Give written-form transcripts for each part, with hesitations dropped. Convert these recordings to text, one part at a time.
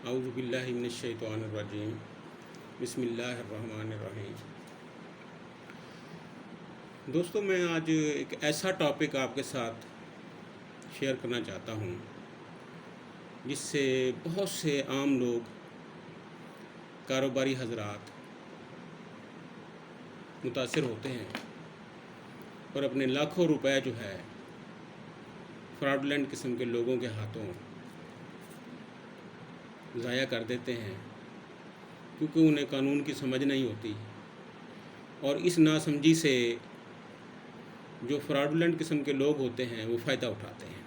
اعوذ باللہ من الشیطان الرجیم بسم اللہ الرحمن الرحیم۔ دوستو، میں آج ایک ایسا ٹاپک آپ کے ساتھ شیئر کرنا چاہتا ہوں جس سے بہت سے عام لوگ، کاروباری حضرات متاثر ہوتے ہیں اور اپنے لاکھوں روپے جو ہے فراڈولنٹ قسم کے لوگوں کے ہاتھوں ضائع کر دیتے ہیں، کیونکہ انہیں قانون کی سمجھ نہیں ہوتی اور اس ناسمجھی سے جو فراڈولنٹ قسم کے لوگ ہوتے ہیں وہ فائدہ اٹھاتے ہیں۔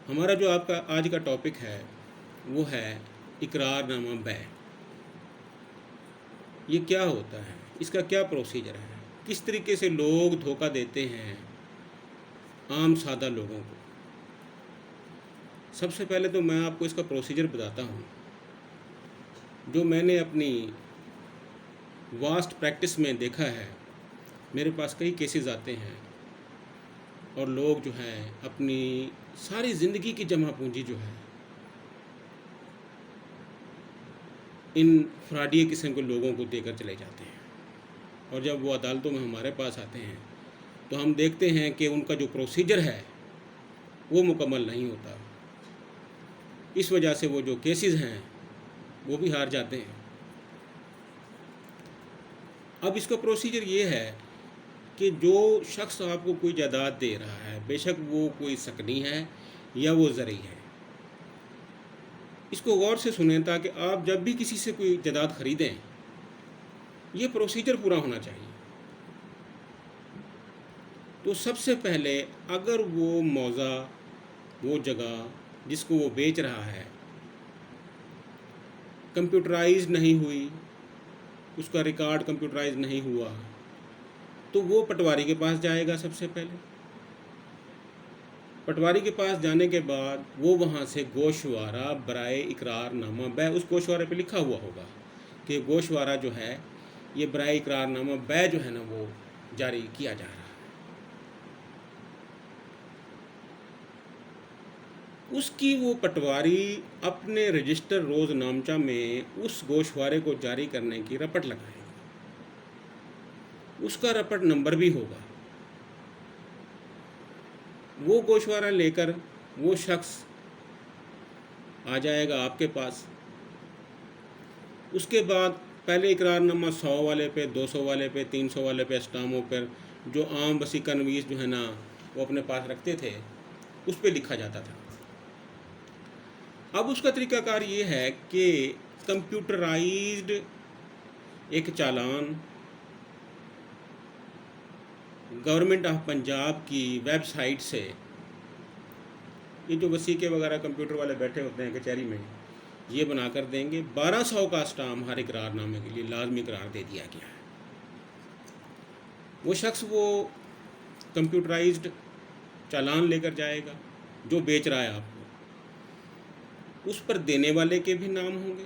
ہمارا جو آج کا ٹاپک ہے وہ ہے اقرار نامہ بے۔ یہ کیا ہوتا ہے؟ اس کا کیا پروسیجر ہے؟ کس طریقے سے لوگ دھوکہ دیتے ہیں عام سادہ لوگوں کو؟ سب سے پہلے تو میں آپ کو اس کا پروسیجر بتاتا ہوں، جو میں نے اپنی واسٹ پریکٹس میں دیکھا ہے۔ میرے پاس کئی کیسز آتے ہیں اور لوگ جو ہیں اپنی ساری زندگی کی جمع پونجی جو ہے ان فراڈی قسم کے لوگوں کو دے کر چلے جاتے ہیں، اور جب وہ عدالتوں میں ہمارے پاس آتے ہیں تو ہم دیکھتے ہیں کہ ان کا جو پروسیجر ہے وہ مکمل نہیں ہوتا۔ اس وجہ سے وہ جو کیسز ہیں وہ بھی ہار جاتے ہیں۔ اب اس کا پروسیجر یہ ہے کہ جو شخص آپ کو کوئی جائیداد دے رہا ہے، بے شک وہ کوئی سکنی ہے یا وہ زرعی ہے، اس کو غور سے سنیں تاکہ آپ جب بھی کسی سے کوئی جائیداد خریدیں یہ پروسیجر پورا ہونا چاہیے۔ تو سب سے پہلے اگر وہ موضع، وہ جگہ جس کو وہ بیچ رہا ہے کمپیوٹرائز نہیں ہوئی، اس کا ریکارڈ کمپیوٹرائز نہیں ہوا، تو وہ پٹواری کے پاس جائے گا۔ سب سے پہلے پٹواری کے پاس جانے کے بعد وہ وہاں سے گوشوارہ برائے اقرار نامہ بے، اس گوشوارے پہ لکھا ہوا ہوگا کہ گوشوارہ جو ہے یہ برائے اقرار نامہ بے جو ہے نا وہ جاری کیا جا رہا ہے۔ اس کی وہ پٹواری اپنے رجسٹر روز نامچہ میں اس گوشوارے کو جاری کرنے کی رپٹ لگائے گا۔ اس کا رپٹ نمبر بھی ہوگا۔ وہ گوشوارہ لے کر وہ شخص آ جائے گا آپ کے پاس۔ اس کے بعد پہلے اقرار نامہ 100 والے پہ، 200 والے پہ، 300 والے پہ، اسٹاموں پر جو عام وثیقہ نویس جو ہے نا وہ اپنے پاس رکھتے تھے اس پہ لکھا جاتا تھا۔ اب اس کا طریقہ کار یہ ہے کہ کمپیوٹرائزڈ ایک چالان گورنمنٹ آف پنجاب کی ویب سائٹ سے، یہ جو وثیقے وغیرہ کمپیوٹر والے بیٹھے ہوتے ہیں کچہری میں، یہ بنا کر دیں گے۔ 1200 کا اسٹام ہر اقرار نامے کے لیے لازمی قرار دے دیا گیا ہے۔ وہ شخص وہ کمپیوٹرائزڈ چالان لے کر جائے گا جو بیچ رہا ہے آپ کو، اس پر دینے والے کے بھی نام ہوں گے،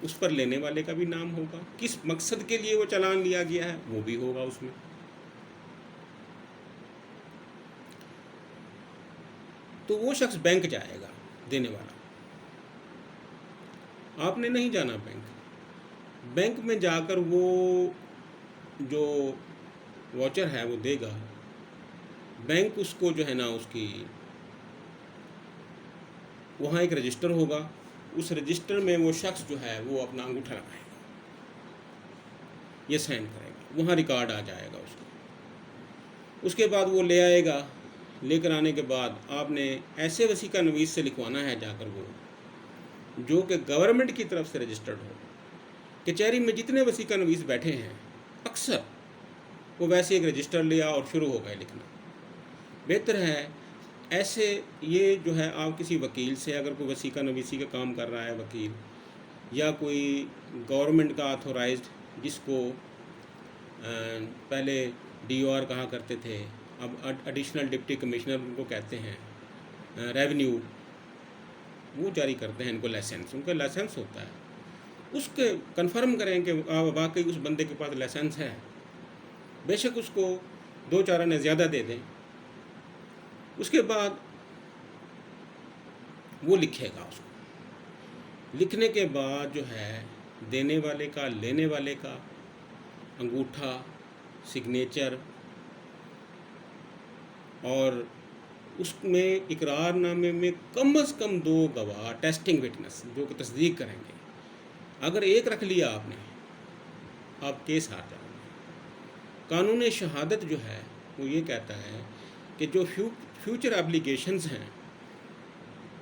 اس پر لینے والے کا بھی نام ہوگا، کس مقصد کے لیے وہ چالان لیا گیا ہے وہ بھی ہوگا اس میں۔ تو وہ شخص بینک جائے گا دینے والا، آپ نے نہیں جانا بینک میں جا کر وہ جو واچر ہے وہ دے گا۔ بینک اس کو جو ہے نا اس کی وہاں ایک رجسٹر ہوگا، اس رجسٹر میں وہ شخص جو ہے وہ اپنا انگوٹھا لگائے گا، یہ سائن کرے گا، وہاں ریکارڈ آ جائے گا اس کو۔ اس کے بعد وہ لے آئے گا، لے کر آنے کے بعد آپ نے ایسے وثیقہ نویس سے لکھوانا ہے جا کر وہ جو کہ گورنمنٹ کی طرف سے رجسٹرڈ ہو۔ کچہری میں جتنے وثیقہ نویس بیٹھے ہیں اکثر وہ ویسے ایک رجسٹر لیا اور شروع ہو گئے لکھنا۔ بہتر ہے ایسے، یہ جو ہے آپ کسی وکیل سے، اگر کوئی وثیقہ نویسی کا کام کر رہا ہے وکیل یا کوئی گورنمنٹ کا آتھورائزڈ، جس کو پہلے ڈی او آر کہا کرتے تھے، اب ایڈیشنل ڈپٹی کمشنر ان کو کہتے ہیں، ریونیو، وہ جاری کرتے ہیں ان کو لائسنس، ان کا لائسنس ہوتا ہے۔ اس کے کنفرم کریں کہ واقعی اس بندے کے پاس لائسنس ہے، بے شک اس کو 2-4 آنے زیادہ دے دیں۔ اس کے بعد وہ لکھے گا اس کو، لکھنے کے بعد جو ہے دینے والے کا، لینے والے کا انگوٹھا، سگنیچر، اور اس میں اقرار نامے میں کم از کم 2 گواہ ٹیسٹنگ وٹنس جو کہ تصدیق کریں گے. اگر ایک رکھ لیا آپ نے، آپ کیس ہار جاؤ گے. قانون شہادت جو ہے وہ یہ کہتا ہے کہ جو فیوچر ایبلیگیشنز ہیں،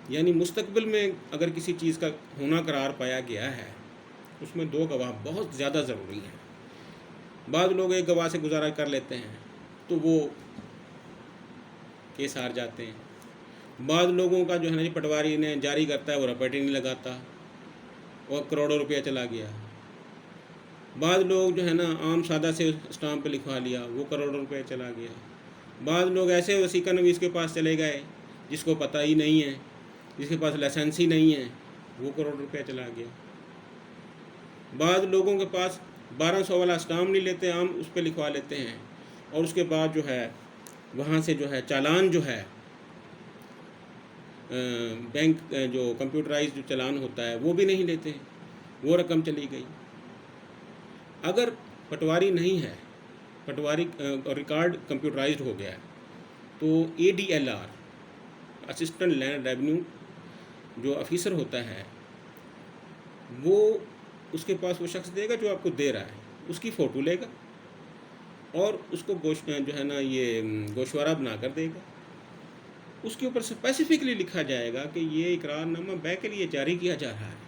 یعنی مستقبل میں اگر کسی چیز کا ہونا قرار پایا گیا ہے، اس میں 2 گواہ بہت زیادہ ضروری ہیں. بعض لوگ ایک گواہ سے گزارا کر لیتے ہیں تو وہ کیس ہار جاتے ہیں. بعض لوگوں کا جو ہے نا پٹواری نے جاری کرتا ہے وہ رپٹ ہی نہیں لگاتا اور کروڑوں روپیہ چلا گیا. بعض لوگ جو ہے نا عام سادہ سے اسٹامپ پہ لکھوا لیا، وہ کروڑوں روپے چلا گیا. بعض لوگ ایسے وسیقہ نویس کے پاس چلے گئے جس کو پتہ ہی نہیں ہے، جس کے پاس لائسنس ہی نہیں ہے، وہ کروڑ روپے چلا گیا. بعض لوگوں کے پاس 1200 والا اسٹامپ نہیں لیتے، عام اس پہ لکھوا لیتے ہیں، اور اس کے بعد جو ہے وہاں سے جو ہے چالان جو ہے بینک جو کمپیوٹرائز جو چالان ہوتا ہے وہ بھی نہیں لیتے، وہ رقم چلی گئی. اگر پٹواری نہیں ہے، پٹواری ریکارڈ کمپیوٹرائزڈ ہو گیا ہے، تو ADLR اسسٹنٹ لینڈ ریونیو جو آفیسر ہوتا ہے وہ اس کے پاس وہ شخص دے گا جو آپ کو دے رہا ہے، اس کی فوٹو لے گا اور اس کو جو ہے نا یہ گوشوارہ بنا کر دے گا. اس کے اوپر اسپیسیفکلی لکھا جائے گا کہ یہ اقرار نامہ بے کے لیے جاری کیا جا رہا ہے.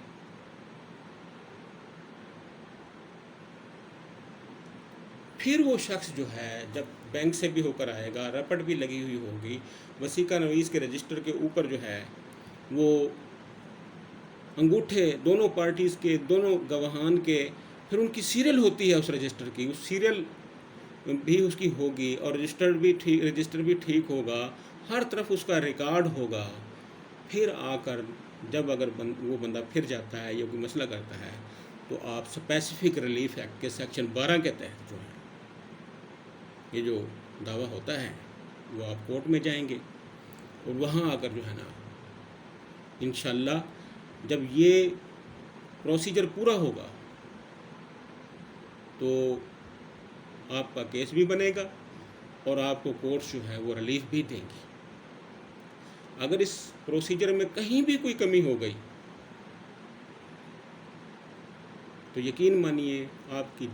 پھر وہ شخص جو ہے جب بینک سے بھی ہو کر آئے گا، رپٹ بھی لگی ہوئی ہوگی، وسیقہ نویس کے رجسٹر کے اوپر جو ہے وہ انگوٹھے دونوں پارٹیز کے، دونوں گواہان کے، پھر ان کی سیریل ہوتی ہے اس رجسٹر کی، اس سیریل بھی اس کی ہوگی، اور رجسٹر بھی ٹھیک ہوگا، ہر طرف اس کا ریکارڈ ہوگا. پھر آ کر جب اگر وہ بندہ پھر جاتا ہے یا کوئی مسئلہ کرتا ہے تو آپ اسپیسیفک ریلیف ایکٹ کے سیکشن 12 کے تحت جو ہے یہ جو دعویٰ ہوتا ہے وہ آپ کورٹ میں جائیں گے، اور وہاں آ کر جو ہے نا انشاءاللہ جب یہ پروسیجر پورا ہوگا تو آپ کا کیس بھی بنے گا اور آپ کو کورٹ جو ہے وہ ریلیف بھی دیں گی. اگر اس پروسیجر میں کہیں بھی کوئی کمی ہو گئی تو یقین مانیے آپ کی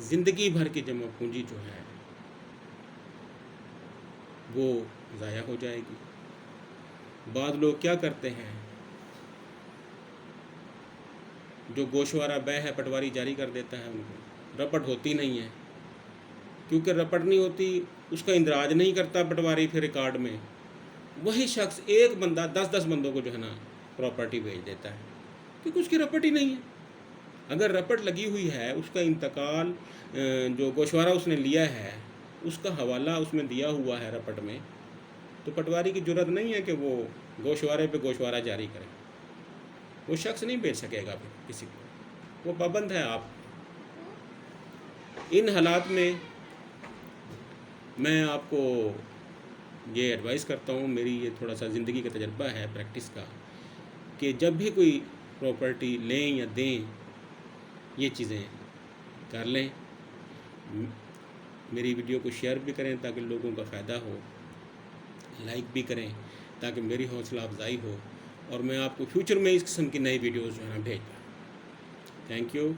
زندگی بھر کی جمع پونجی جو ہے وہ ضائع ہو جائے گی. بعض لوگ کیا کرتے ہیں، جو گوشوارہ بے ہے پٹواری جاری کر دیتا ہے، ان کو رپٹ ہوتی نہیں ہے، کیونکہ رپٹ نہیں ہوتی اس کا اندراج نہیں کرتا پٹواری پھر ریکارڈ میں. وہی شخص ایک بندہ 10 بندوں کو جو ہے نا پراپرٹی بھیج دیتا ہے کیونکہ اس کی رپٹ ہی نہیں ہے. اگر رپٹ لگی ہوئی ہے، اس کا انتقال جو گوشوارہ اس نے لیا ہے اس کا حوالہ اس میں دیا ہوا ہے رپٹ میں، تو پٹواری کی جرت نہیں ہے کہ وہ گوشوارے پہ گوشوارہ جاری کرے. وہ شخص نہیں بھیج سکے گا پھر کسی کو، وہ پابند ہے. آپ ان حالات میں میں آپ کو یہ ایڈوائز کرتا ہوں، میری یہ تھوڑا سا زندگی کا تجربہ ہے پریکٹس کا، کہ جب بھی کوئی پراپرٹی لیں یا دیں یہ چیزیں کر لیں. میری ویڈیو کو شیئر بھی کریں تاکہ لوگوں کا فائدہ ہو، لائک بھی کریں تاکہ میری حوصلہ افزائی ہو، اور میں آپ کو فیوچر میں اس قسم کی نئی ویڈیوز جو ہے نا بھیج دوں. Thank you.